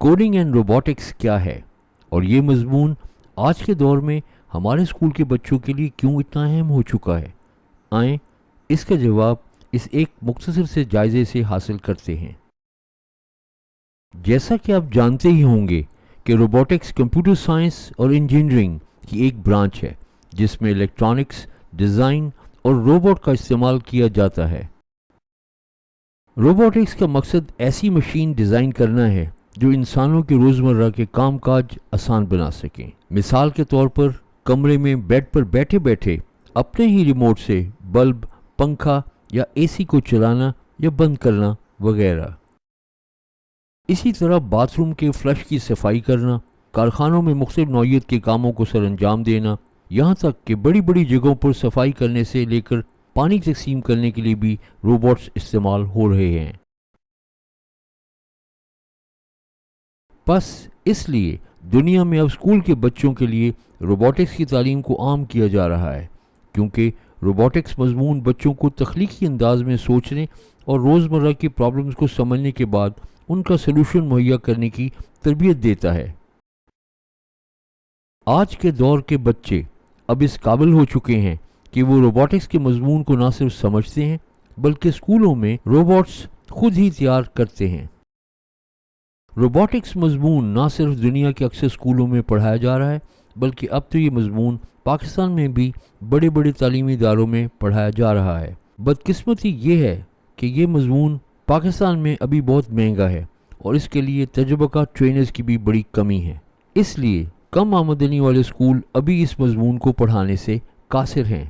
Coding and robotics کیا ہے اور یہ مضمون آج کے دور میں ہمارے اسکول کے بچوں کے لیے کیوں اتنا اہم ہو چکا ہے؟ آئیں اس کا جواب اس ایک مختصر سے جائزے سے حاصل کرتے ہیں۔ جیسا کہ آپ جانتے ہی ہوں گے کہ روبوٹکس کمپیوٹر سائنس اور انجینئرنگ کی ایک برانچ ہے جس میں الیکٹرانکس، ڈیزائن اور روبوٹ کا استعمال کیا جاتا ہے۔ روبوٹکس کا مقصد ایسی مشین ڈیزائن کرنا ہے جو انسانوں کے روزمرہ کے کام کاج آسان بنا سکیں۔ مثال کے طور پر کمرے میں بیڈ پر بیٹھے بیٹھے اپنے ہی ریموٹ سے بلب، پنکھا یا اے سی کو چلانا یا بند کرنا وغیرہ۔ اسی طرح باتھ روم کے فلش کی صفائی کرنا، کارخانوں میں مختلف نوعیت کے کاموں کو سر انجام دینا، یہاں تک کہ بڑی بڑی جگہوں پر صفائی کرنے سے لے کر پانی تقسیم کرنے کے لیے بھی روبوٹس استعمال ہو رہے ہیں۔ بس اس لیے دنیا میں اب اسکول کے بچوں کے لیے روبوٹکس کی تعلیم کو عام کیا جا رہا ہے، کیونکہ روبوٹکس مضمون بچوں کو تخلیقی انداز میں سوچنے اور روزمرہ کی پرابلمز کو سمجھنے کے بعد ان کا سلوشن مہیا کرنے کی تربیت دیتا ہے۔ آج کے دور کے بچے اب اس قابل ہو چکے ہیں کہ وہ روبوٹکس کے مضمون کو نہ صرف سمجھتے ہیں بلکہ اسکولوں میں روبوٹس خود ہی تیار کرتے ہیں۔ روبوٹکس مضمون نہ صرف دنیا کے اکثر اسکولوں میں پڑھایا جا رہا ہے بلکہ اب تو یہ مضمون پاکستان میں بھی بڑے بڑے تعلیمی اداروں میں پڑھایا جا رہا ہے۔ بدقسمتی یہ ہے کہ یہ مضمون پاکستان میں ابھی بہت مہنگا ہے اور اس کے لیے تجربہ کار ٹرینرز کی بھی بڑی کمی ہے، اس لیے کم آمدنی والے اسکول ابھی اس مضمون کو پڑھانے سے قاصر ہیں۔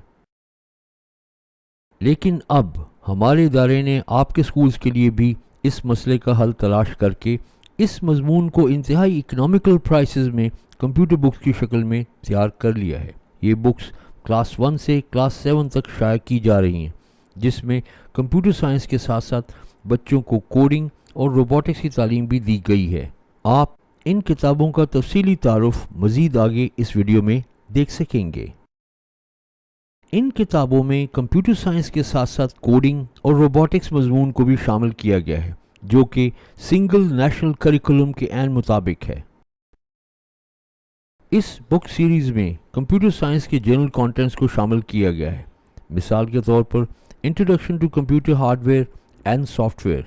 لیکن اب ہمارے ادارے نے آپ کے اسکولز کے لیے بھی اس مسئلے کا حل تلاش کر کے اس مضمون کو انتہائی اکنامیکل پرائسز میں کمپیوٹر بکس کی شکل میں تیار کر لیا ہے۔ یہ بکس کلاس 1 سے کلاس 7 تک شائع کی جا رہی ہیں، جس میں کمپیوٹر سائنس کے ساتھ ساتھ بچوں کو کوڈنگ اور روبوٹکس کی تعلیم بھی دی گئی ہے۔ آپ ان کتابوں کا تفصیلی تعارف مزید آگے اس ویڈیو میں دیکھ سکیں گے۔ ان کتابوں میں کمپیوٹر سائنس کے ساتھ ساتھ کوڈنگ اور روبوٹکس مضمون کو بھی شامل کیا گیا ہے، جو کہ سنگل نیشنل کریکولم کے عین مطابق ہے۔ اس بک سیریز میں کمپیوٹر سائنس کے جنرل کانٹینٹس کو شامل کیا گیا ہے۔ مثال کے طور پر introduction to computer hard where and soft where,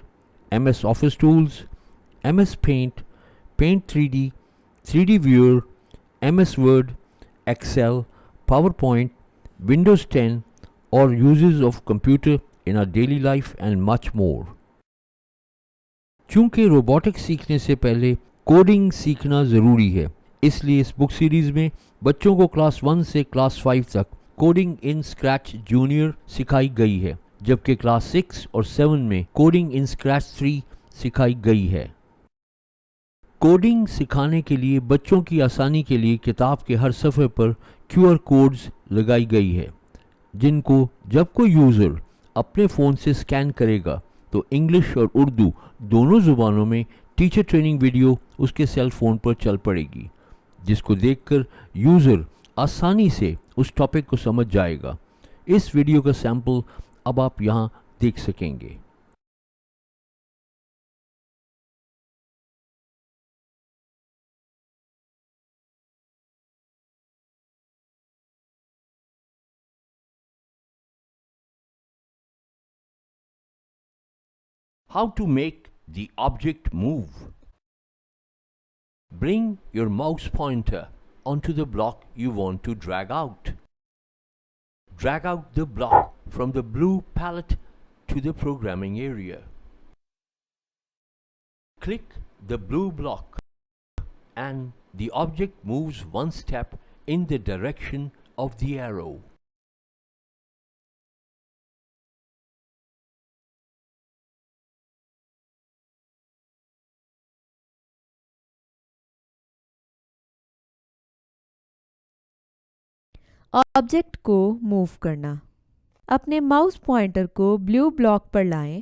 M S office tools, M S pant, pant 3D، 3D viewer, M S word, Excel, power point, Windows 10 اور uses of computer in our daily life and much مور۔ چونکہ robotics سیکھنے سے پہلے coding سیکھنا ضروری ہے، اس لیے اس بک series میں بچوں کو کلاس 1 سے کلاس 5 تک کوڈنگ ان اسکریچ جونیئر سکھائی گئی ہے، جبکہ کلاس 6 اور 7 میں کوڈنگ ان اسکریچ 3 سکھائی گئی ہے۔ کوڈنگ سکھانے کے لیے بچوں کی آسانی کے لیے کتاب کے ہر صفحے پر QR کوڈز لگائی گئی ہے، جن کو جب کوئی یوزر اپنے فون سے سکین کرے گا تو انگلش اور اردو دونوں زبانوں میں ٹیچر ٹریننگ ویڈیو اس کے سیل فون پر چل پڑے گی، جس کو دیکھ کر یوزر آسانی سے اس ٹاپک کو سمجھ جائے گا۔ اس ویڈیو کا سیمپل اب آپ یہاں دیکھ سکیں گے۔ How to make the object move. Bring your mouse pointer onto the block you want to drag out. Drag out the block from the blue palette to the programming area. Click the blue block and the object moves one step in the direction of the arrow. Object کو move کرنا۔ اپنے mouse pointer کو blue block پر لائیں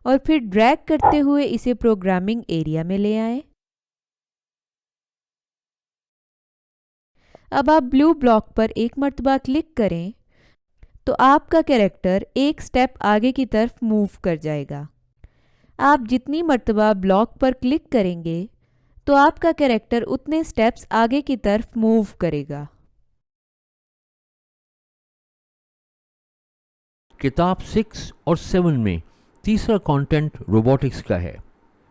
اور پھر drag کرتے ہوئے اسے پروگرامنگ ایریا میں لے آئیں۔ اب آپ بلیو بلاک پر ایک مرتبہ کلک کریں تو آپ کا کیریکٹر ایک سٹیپ آگے کی طرف موو کر جائے گا۔ آپ جتنی مرتبہ بلاک پر کلک کریں گے تو آپ کا کریکٹر اتنے سٹیپس آگے کی طرف موو کرے گا۔ کتاب 6 اور 7 میں تیسرا کانٹینٹ روبوٹکس کا ہے۔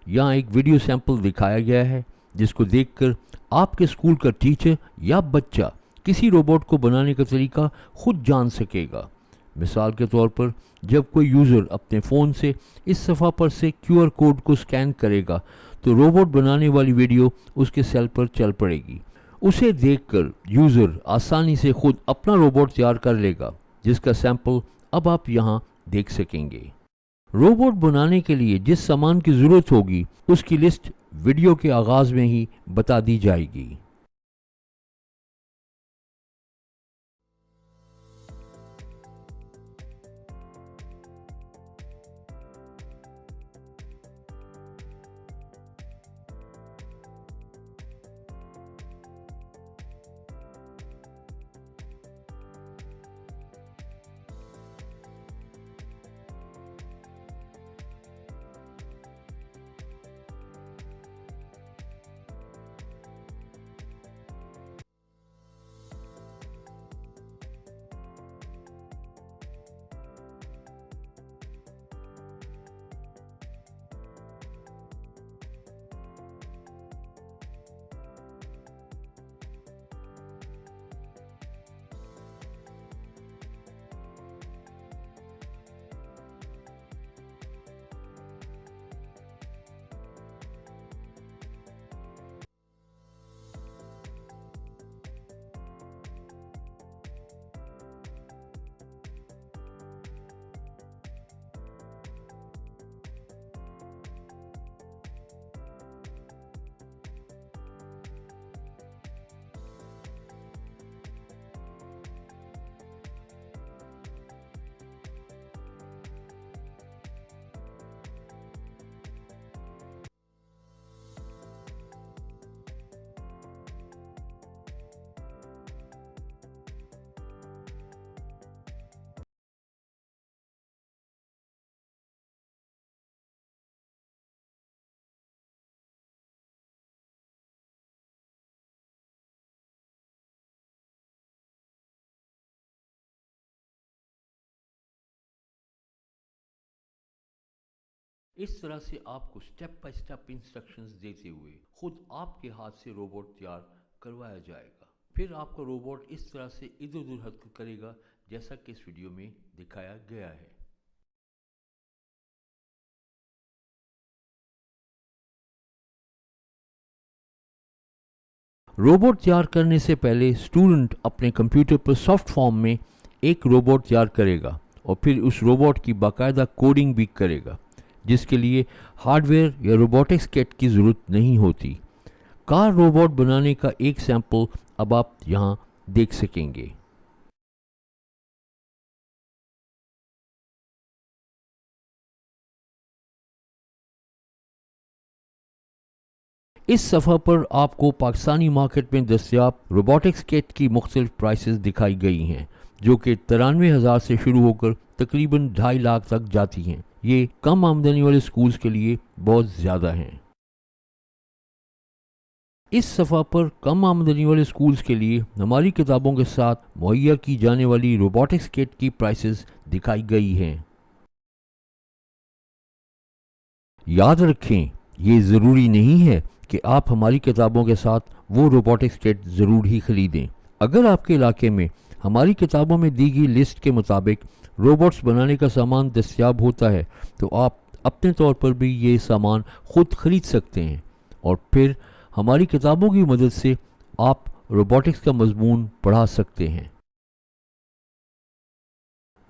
یہاں ایک ویڈیو سیمپل دکھایا گیا ہے جس کو دیکھ کر آپ کے اسکول کا ٹیچر یا بچہ کسی روبوٹ کو بنانے کا طریقہ خود جان سکے گا۔ مثال کے طور پر جب کوئی یوزر اپنے فون سے اس صفحہ پر سے QR کوڈ کو سکین کرے گا تو روبوٹ بنانے والی ویڈیو اس کے سیل پر چل پڑے گی۔ اسے دیکھ کر یوزر آسانی سے خود اپنا روبوٹ تیار کر لے گا، جس کا سیمپل اب آپ یہاں دیکھ سکیں گے۔ روبوٹ بنانے کے لیے جس سامان کی ضرورت ہوگی اس کی لسٹ ویڈیو کے آغاز میں ہی بتا دی جائے گی۔ اس طرح سے آپ کو سٹیپ بائی سٹیپ انسٹرکشنز دیتے ہوئے خود آپ کے ہاتھ سے روبوٹ تیار کروایا جائے گا۔ پھر آپ کا روبوٹ اس طرح سے ادھر ادھر حرکت کرے گا جیسا کہ اس ویڈیو میں دکھایا گیا ہے۔ روبوٹ تیار کرنے سے پہلے اسٹوڈنٹ اپنے کمپیوٹر پر سافٹ فارم میں ایک روبوٹ تیار کرے گا اور پھر اس روبوٹ کی باقاعدہ کوڈنگ بھی کرے گا، جس کے لیے ہارڈ ویئر یا روبوٹکس کٹ کی ضرورت نہیں ہوتی۔ کار روبوٹ بنانے کا ایک سیمپل اب آپ یہاں دیکھ سکیں گے۔ اس صفحہ پر آپ کو پاکستانی مارکیٹ میں دستیاب روبوٹکس کٹ کی مختلف پرائسز دکھائی گئی ہیں، جو کہ 93,000 سے شروع ہو کر تقریباً 2.5 لاکھ تک جاتی ہیں۔ یہ کم آمدنی والے سکولز کے لیے بہت زیادہ ہیں۔ اس صفحہ پر کم آمدنی والے سکولز کے لیے ہماری کتابوں کے ساتھ مہیا کی جانے والی روبوٹکس کٹ کی پرائسز دکھائی گئی ہیں۔ یاد رکھیں، یہ ضروری نہیں ہے کہ آپ ہماری کتابوں کے ساتھ وہ روبوٹکس کٹ ضرور ہی خریدیں۔ اگر آپ کے علاقے میں ہماری کتابوں میں دی گئی لسٹ کے مطابق روبوٹس بنانے کا سامان دستیاب ہوتا ہے تو آپ اپنے طور پر بھی یہ سامان خود خرید سکتے ہیں، اور پھر ہماری کتابوں کی مدد سے آپ روبوٹکس کا مضمون پڑھا سکتے ہیں۔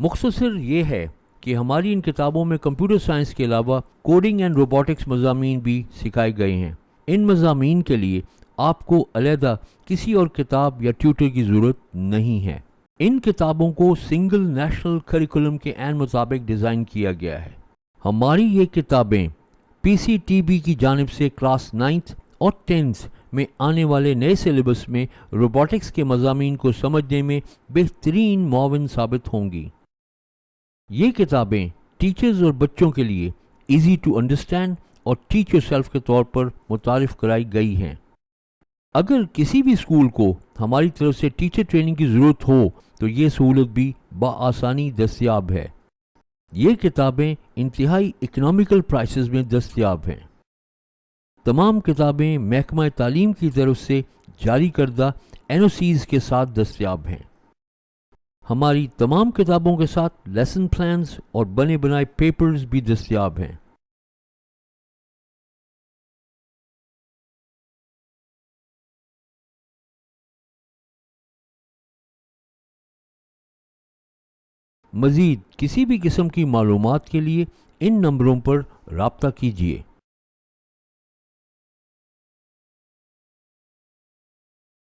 مختصر یہ ہے کہ ہماری ان کتابوں میں کمپیوٹر سائنس کے علاوہ کوڈنگ اینڈ روبوٹکس مضامین بھی سکھائے گئے ہیں۔ ان مضامین کے لیے آپ کو علیحدہ کسی اور کتاب یا ٹیوٹر کی ضرورت نہیں ہے۔ ان کتابوں کو سنگل نیشنل کریکولم کے عین مطابق ڈیزائن کیا گیا ہے۔ ہماری یہ کتابیں PCTB کی جانب سے کلاس 9th اور 10th میں آنے والے نئے سلیبس میں روبوٹکس کے مضامین کو سمجھنے میں بہترین معاون ثابت ہوں گی۔ یہ کتابیں ٹیچرز اور بچوں کے لیے ایزی ٹو انڈرسٹینڈ اور ٹیچ یور سیلف کے طور پر متعارف کرائی گئی ہیں۔ اگر کسی بھی اسکول کو ہماری طرف سے ٹیچر ٹریننگ کی ضرورت ہو تو یہ سہولت بھی بآسانی دستیاب ہے۔ یہ کتابیں انتہائی اکنامیکل پرائسز میں دستیاب ہیں۔ تمام کتابیں محکمہ تعلیم کی طرف سے جاری کردہ NOCs کے ساتھ دستیاب ہیں۔ ہماری تمام کتابوں کے ساتھ لیسن پلانز اور بنے بنائے پیپرز بھی دستیاب ہیں۔ مزید کسی بھی قسم کی معلومات کے لیے ان نمبروں پر رابطہ کیجیے۔